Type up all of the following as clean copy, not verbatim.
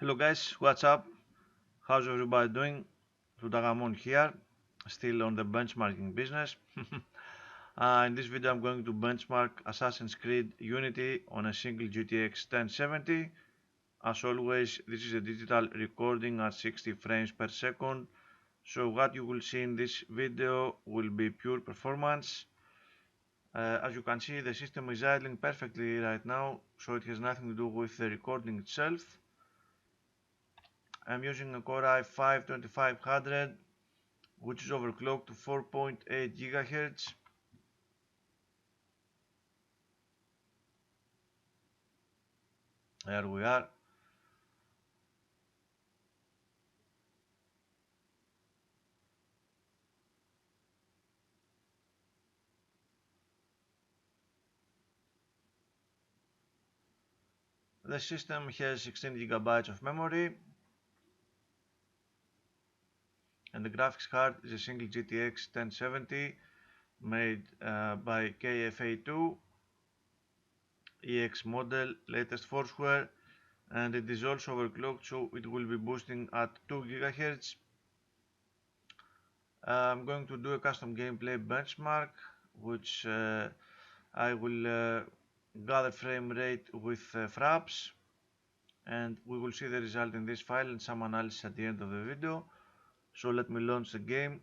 Hello guys, what's up? How's everybody doing? Tutagamon here, still on the benchmarking business. In this video I'm going to benchmark Assassin's Creed Unity on a single GTX 1070. As always, this is a digital recording at 60 frames per second, so what you will see in this video will be pure performance. As you can see, the system is idling perfectly right now, so it has nothing to do with the recording itself. I'm using a Core i5 2500, which is overclocked to 4.8 GHz. There we are. The system has 16 GB of memory, and the graphics card is a single GTX 1070 made by KFA2 EX model, latest firmware, and it is also overclocked, so it will be boosting at 2 GHz. I'm going to do a custom gameplay benchmark, which I will gather frame rate with fraps, and we will see the result in this file and some analysis at the end of the video. So let me launch the game.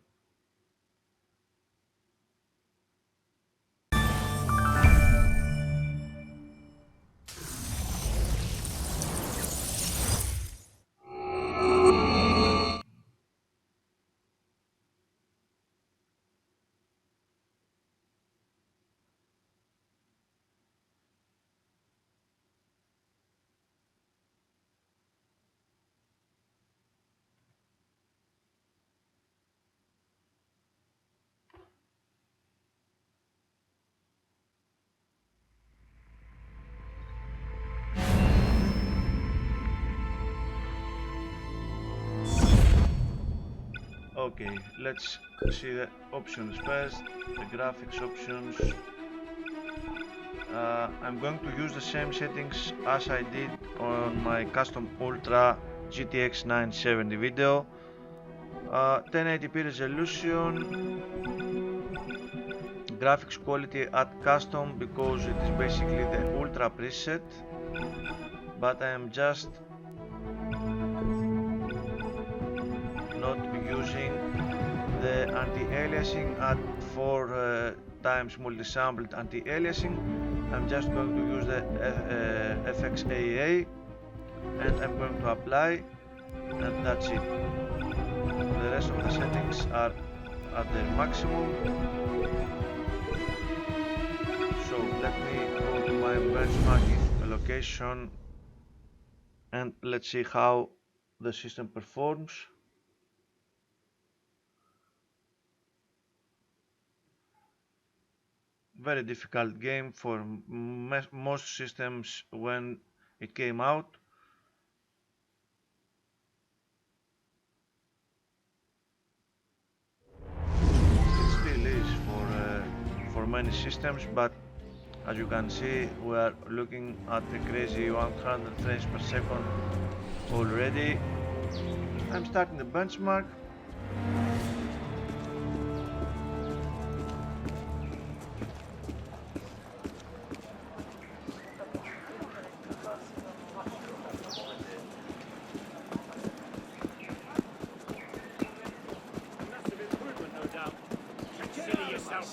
Okay, let's see the options first, the graphics options. I'm going to use the same settings as I did on my custom Ultra GTX 970 video. 1080p resolution, graphics quality at custom because it is basically the Ultra preset, but I am just not using the anti-aliasing at 4 times multi-sampled anti-aliasing. I'm just going to use the FXAA, and I'm going to apply, and that's it. The rest of the settings are at their maximum. So let me go to my benchmarking location and let's see how the system performs. Very difficult game for most systems when it came out. It still is for many systems, but as you can see, we are looking at a crazy 100 frames per second already. I'm starting the benchmark.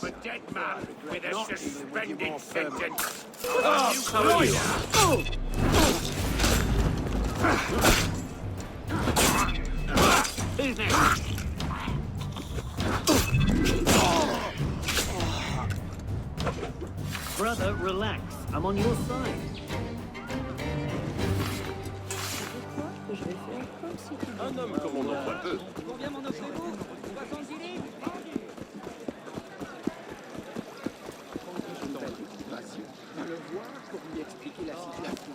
A dead man with a suspended sentence. Who's next? Brother, relax. I'm on your side. Un homme comme on en voit peu. Combien m'en offrez-vous 70 livres? À le voir pour lui expliquer la situation.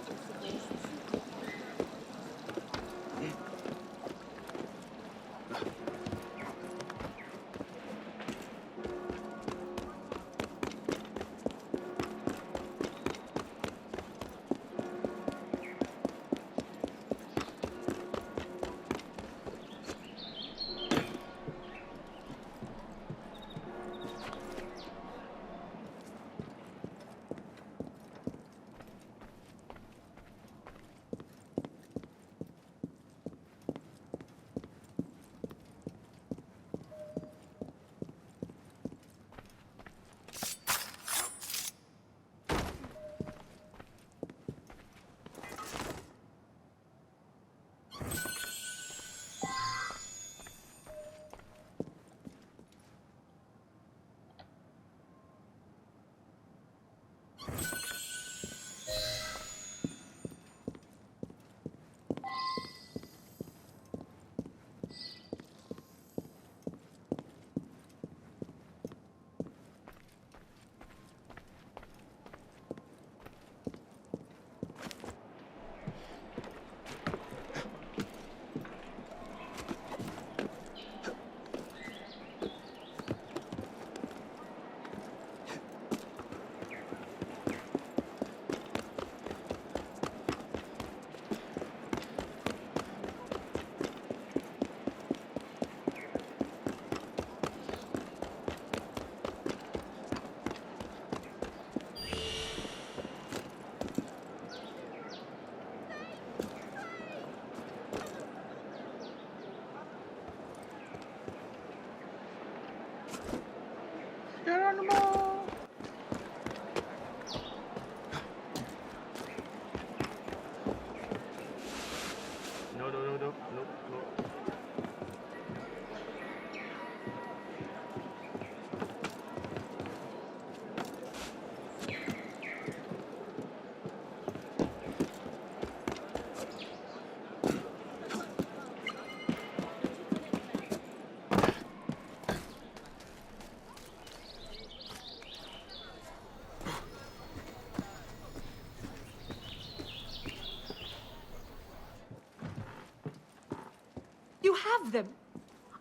have them.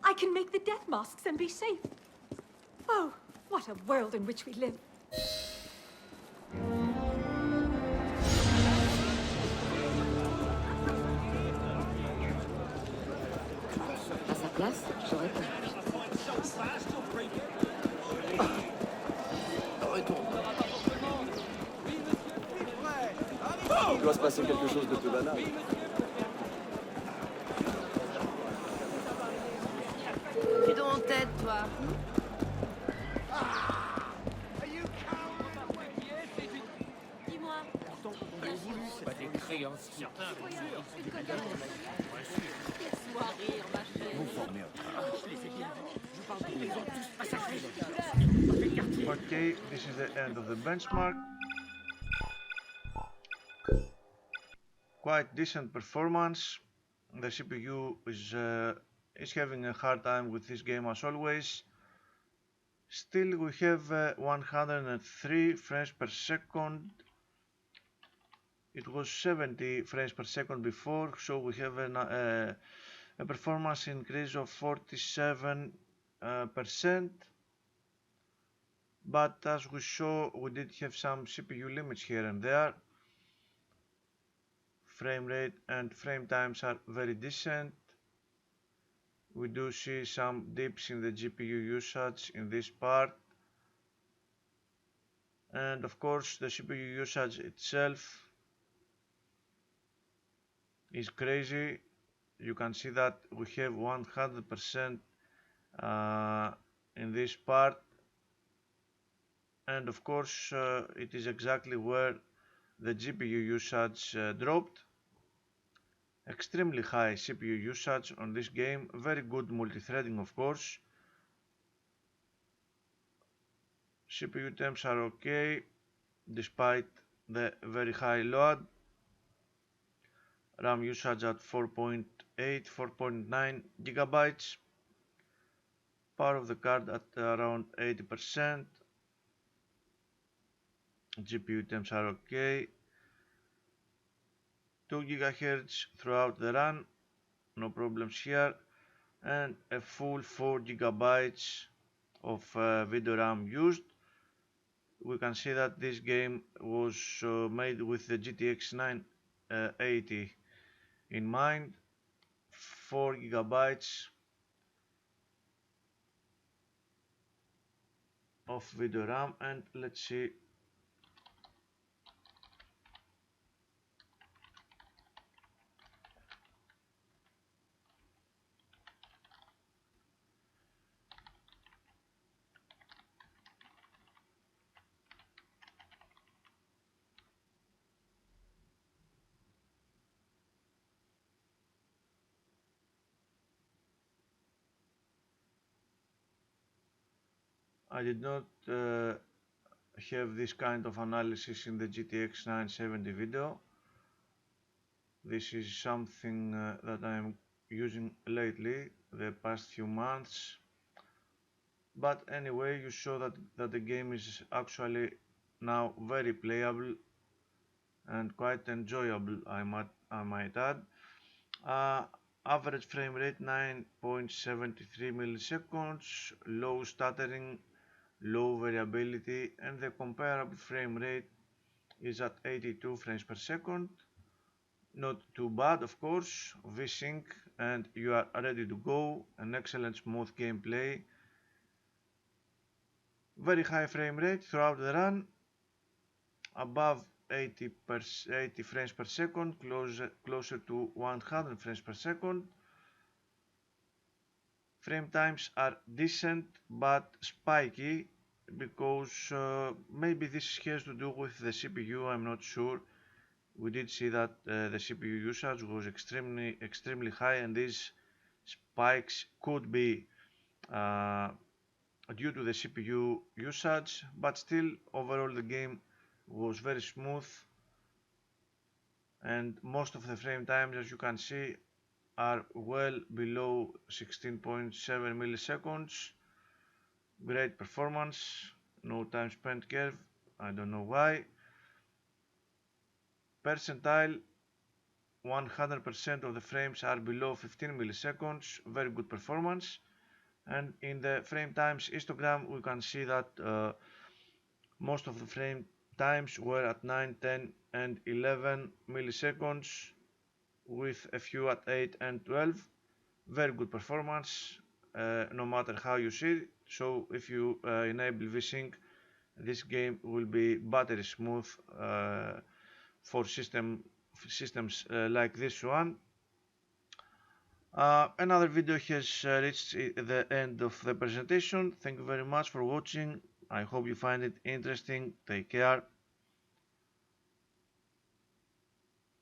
I can make the death masks and be safe. Oh, what a world in which we live. À sa place, j'aurais pas. Il doit se passer quelque chose de peu banal. Tu dois en tête, toi. Dis-moi. Pas des créanciers. Laisse-moi rire, ma chérie. Okay, this is the end of the benchmark. Quite decent performance. The CPU is having a hard time with this game as always. Still we have 103 frames per second. It was 70 frames per second before, so we have a performance increase of 47%. But as we saw, we did have some CPU limits here and there. Frame rate and frame times are very decent. We do see some dips in the GPU usage in this part. And of course the CPU usage itself is crazy. You can see that we have 100% in this part. And of course it is exactly where the GPU usage dropped. Extremely high CPU usage on this game, very good multi-threading of course. CPU temps are okay despite the very high load. RAM usage at 4.8, 4.9 gigabytes. Power of the card at around 80%. GPU temps are okay. 2 GHz throughout the run, no problems here, and a full 4 gigabytes of video RAM used. We can see that this game was made with the GTX 980 in mind. 4 gigabytes of video RAM, and let's see. I did not have this kind of analysis in the GTX 970 video. This is something that I am using lately, the past few months. But anyway, you saw that the game is actually now very playable and quite enjoyable, I might add. Average frame rate 9.73 milliseconds, low stuttering, low variability, and the comparable frame rate is at 82 frames per second. Not too bad, of course. V-Sync and you are ready to go. An excellent smooth gameplay. Very high frame rate throughout the run, above 80 frames per second, closer to 100 frames per second. Frame times are decent but spiky because maybe this has to do with the CPU, I'm not sure. We did see that the CPU usage was extremely high, and these spikes could be due to the CPU usage, but still overall the game was very smooth, and most of the frame times, as you can see, are well below 16.7 milliseconds. Great performance, no time spent curve, I don't know why. Percentile 100% of the frames are below 15 milliseconds, very good performance. And in the frame times histogram we can see that most of the frame times were at 9, 10 and 11 milliseconds, with a few at 8 and 12. Very good performance, no matter how you see it. So if you enable VSync, this game will be battery smooth for systems like this one. Another video has reached the end of the presentation. Thank you very much for watching. I hope you find it interesting. Take care.